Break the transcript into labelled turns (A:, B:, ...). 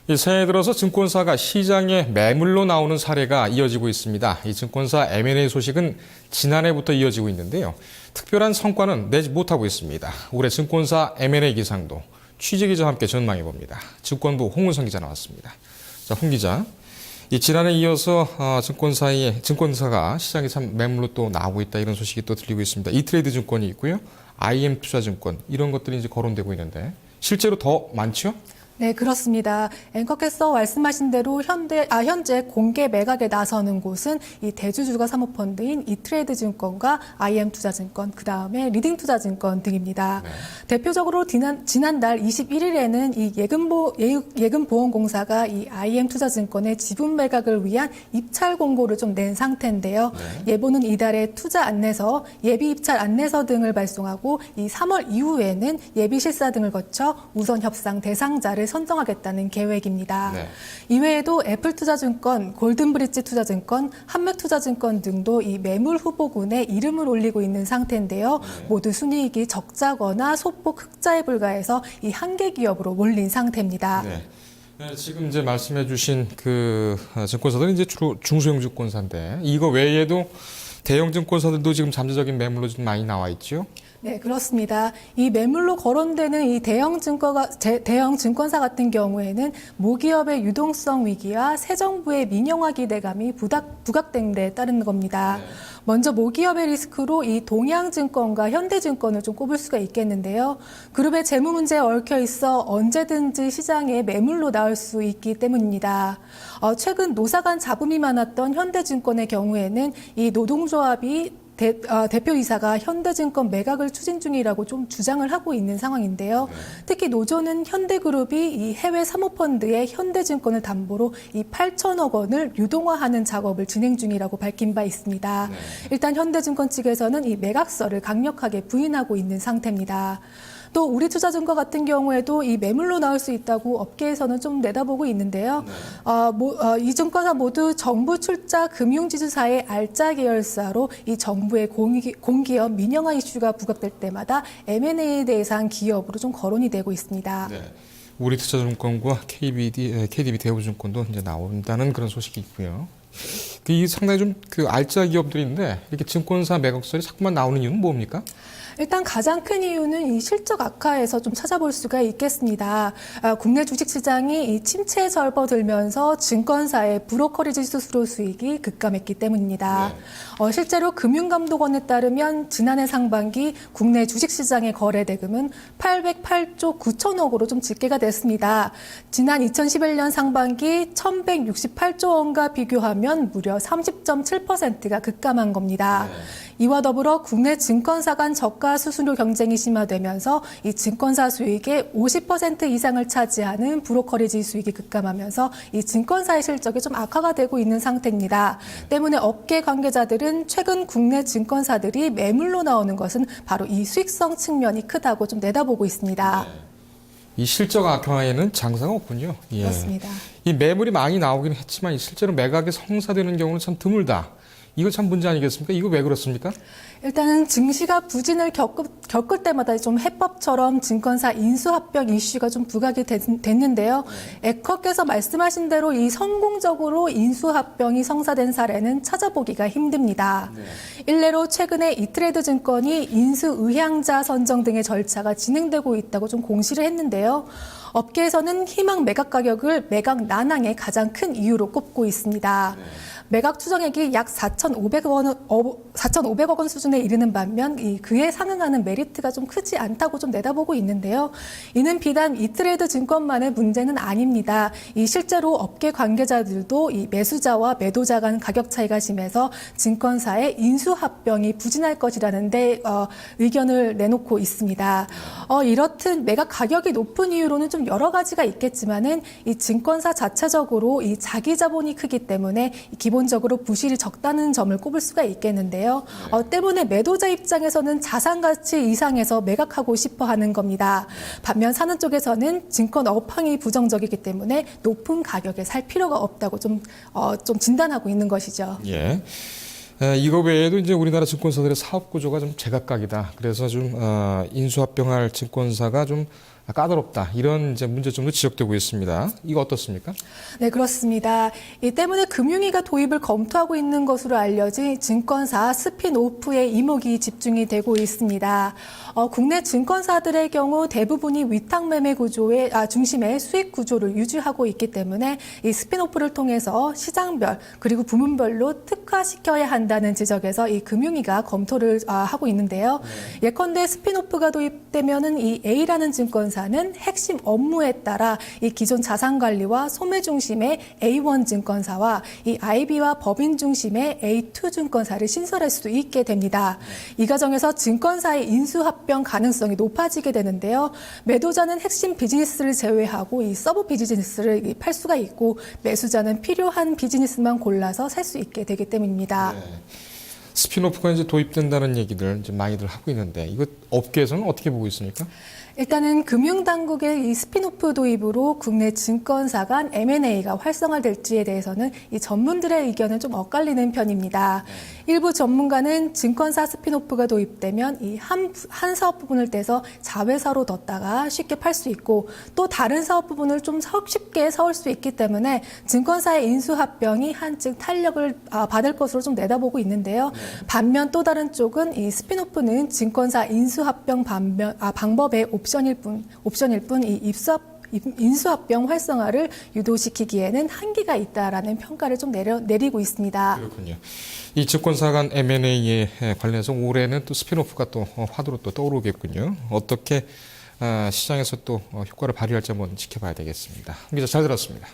A: 이 새해 들어서 증권사가 시장에 매물로 나오는 사례가 이어지고 있습니다. 이 증권사 M&A 소식은 지난해부터 이어지고 있는데요. 특별한 성과는 내지 못하고 있습니다. 올해 증권사 M&A 기상도 취재기자와 함께 전망해 봅니다. 증권부 홍은성 기자 나왔습니다. 자, 홍 기자. 이 지난해 이어서 증권사가 시장에 참 매물로 또 나오고 있다 이런 소식이 또 들리고 있습니다. 이트레이드 증권이 있고요. IM투자증권 이런 것들이 이제 거론되고 있는데 실제로 더 많죠?
B: 네, 그렇습니다. 앵커께서 말씀하신 대로 현재 공개 매각에 나서는 곳은 이 대주주가 사모펀드인 이트레이드 증권과 IM투자증권, 그 다음에 리딩투자증권 등입니다. 네. 대표적으로 지난달 21일에는 이 예금보험공사가 이 IM투자증권의 지분 매각을 위한 입찰 공고를 좀 낸 상태인데요. 네. 예보는 이달에 투자 안내서, 예비 입찰 안내서 등을 발송하고 이 3월 이후에는 예비 실사 등을 거쳐 우선 협상 대상자를 선정하겠다는 계획입니다. 네. 이외에도 애플투자증권, 골든브릿지투자증권, 한맥투자증권 등도 이 매물 후보군에 이름을 올리고 있는 상태인데요. 네. 모두 순이익이 적자거나 소폭 흑자에 불과해서 이 한계 기업으로 몰린 상태입니다.
A: 네. 네, 지금 이제 말씀해주신 그 증권사들은 이제 주로 중소형 증권사인데 이거 외에도 대형 증권사들도 지금 잠재적인 매물로 좀 많이 나와 있죠?
B: 네, 그렇습니다. 이 매물로 거론되는 이 대형 증권사 같은 경우에는 모기업의 유동성 위기와 새 정부의 민영화 기대감이 부각된 데 따른 겁니다. 네. 먼저 모기업의 리스크로 이 동양증권과 현대증권을 좀 꼽을 수가 있겠는데요. 그룹의 재무 문제에 얽혀 있어 언제든지 시장에 매물로 나올 수 있기 때문입니다. 최근 노사 간 잡음이 많았던 현대증권의 경우에는 이 노동조합이 대표이사가 현대증권 매각을 추진 중이라고 좀 주장을 하고 있는 상황인데요. 네. 특히 노조는 현대그룹이 이 해외 사모펀드의 현대증권을 담보로 이 8천억 원을 유동화하는 작업을 진행 중이라고 밝힌 바 있습니다. 네. 일단 현대증권 측에서는 이 매각서를 강력하게 부인하고 있는 상태입니다. 또 우리투자증권 같은 경우에도 이 매물로 나올 수 있다고 업계에서는 좀 내다보고 있는데요. 네. 이 증권사 모두 정부 출자 금융지주사의 알짜 계열사로 이 정부의 공기업 민영화 이슈가 부각될 때마다 M&A 대상 기업으로 좀 거론이 되고 있습니다.
A: 네. 우리투자증권과 KDB 대우증권도 이제 나온다는 그런 소식이 있고요. 이 상당히 좀 그 알짜 기업들인데 이렇게 증권사 매각설이 자꾸만 나오는 이유는 뭡니까?
B: 일단 가장 큰 이유는 이 실적 악화에서 좀 찾아볼 수가 있겠습니다. 국내 주식시장이 이 침체에 접어들면서 증권사의 브로커리지 수수료 수익이 급감했기 때문입니다. 네. 실제로 금융감독원에 따르면 지난해 상반기 국내 주식시장의 거래 대금은 808조 9천억으로 좀 집계가 됐습니다. 지난 2011년 상반기 1168조 원과 비교하면 무려 30.7%가 급감한 겁니다. 네. 이와 더불어 국내 증권사 간 저가 수수료 경쟁이 심화되면서 이 증권사 수익의 50% 이상을 차지하는 브로커리지 수익이 급감하면서 이 증권사의 실적이 좀 악화가 되고 있는 상태입니다. 때문에 업계 관계자들은 최근 국내 증권사들이 매물로 나오는 것은 바로 이 수익성 측면이 크다고 좀 내다보고 있습니다.
A: 네. 이 실적 악화에는 장사가 없군요.
B: 예. 그렇습니다.
A: 이 매물이 많이 나오긴 했지만 실제로 매각이 성사되는 경우는 참 드물다. 이거 참 문제 아니겠습니까? 이거 왜 그렇습니까?
B: 일단은 증시가 부진을 겪을 때마다 좀 해법처럼 증권사 인수합병 이슈가 좀 부각이 됐는데요. 앵커께서 말씀하신 대로 이 성공적으로 인수합병이 성사된 사례는 찾아보기가 힘듭니다. 네. 일례로 최근에 이트레이드 증권이 인수 의향자 선정 등의 절차가 진행되고 있다고 좀 공시를 했는데요. 업계에서는 희망 매각 가격을 매각 난항의 가장 큰 이유로 꼽고 있습니다. 네. 매각 추정액이 약 4,500억 원 수준에 이르는 반면 그에 상응하는 메리트가 좀 크지 않다고 좀 내다보고 있는데요. 이는 비단 이트레이드 증권만의 문제는 아닙니다. 실제로 업계 관계자들도 이 매수자와 매도자 간 가격 차이가 심해서 증권사의 인수합병이 부진할 것이라는 데 의견을 내놓고 있습니다. 이렇듯 매각 가격이 높은 이유로는 좀 여러 가지가 있겠지만은 이 증권사 자체적으로 이 자기 자본이 크기 때문에 기본적으로 부실이 적다는 점을 꼽을 수가 있겠는데요. 때문에 매도자 입장에서는 자산 가치 이상에서 매각하고 싶어 하는 겁니다. 반면 사는 쪽에서는 증권 업황이 부정적이기 때문에 높은 가격에 살 필요가 없다고 좀 진단하고 있는 것이죠.
A: 예. 이거 외에도 이제 우리나라 증권사들의 사업 구조가 좀 제각각이다. 그래서 좀 인수합병할 증권사가 좀 까다롭다 이런 이제 문제점도 지적되고 있습니다. 이거 어떻습니까?
B: 네, 그렇습니다. 이 때문에 금융위가 도입을 검토하고 있는 것으로 알려진 증권사 스핀오프의 이목이 집중이 되고 있습니다. 국내 증권사들의 경우 대부분이 위탁매매 구조의 중심의 수익 구조를 유지하고 있기 때문에 이 스핀오프를 통해서 시장별 그리고 부문별로 특화시켜야 한다는 지적에서 이 금융위가 검토를 하고 있는데요. 예컨대 스핀오프가 도입되면은 이 A라는 증권사는 핵심 업무에 따라 이 기존 자산관리와 소매 중심의 A1 증권사와 이 IB와 법인 중심의 A2 증권사를 신설할 수 있게 됩니다. 이 과정에서 증권사의 인수합병 가능성이 높아지게 되는데요. 매도자는 핵심 비즈니스를 제외하고 이 서브 비즈니스를 팔 수가 있고 매수자는 필요한 비즈니스만 골라서 살 수 있게 되기 때문입니다.
A: 네. 스핀오프가 이제 도입된다는 얘기들 이제 많이들 하고 있는데 이거 업계에서는 어떻게 보고 있습니까?
B: 일단은 금융당국의 이 스핀오프 도입으로 국내 증권사 간 M&A가 활성화될지에 대해서는 이 전문들의 의견은 좀 엇갈리는 편입니다. 일부 전문가는 증권사 스핀오프가 도입되면 이 한 사업 부분을 떼서 자회사로 뒀다가 쉽게 팔 수 있고 또 다른 사업 부분을 좀 쉽게 세울 수 있기 때문에 증권사의 인수합병이 한층 탄력을 받을 것으로 좀 내다보고 있는데요. 반면 또 다른 쪽은 이 스핀오프는 증권사 인수합병 방법의 옵션일 뿐 이 인수합병 활성화를 유도시키기에는 한계가 있다라는 평가를 좀 내리고 있습니다.
A: 그렇군요. 이 증권사 간 M&A에 관련해서 올해는 또 스핀오프가 또 화두로 또 떠오르겠군요. 어떻게 시장에서 또 효과를 발휘할지 한번 지켜봐야 되겠습니다. 기자 잘 들었습니다.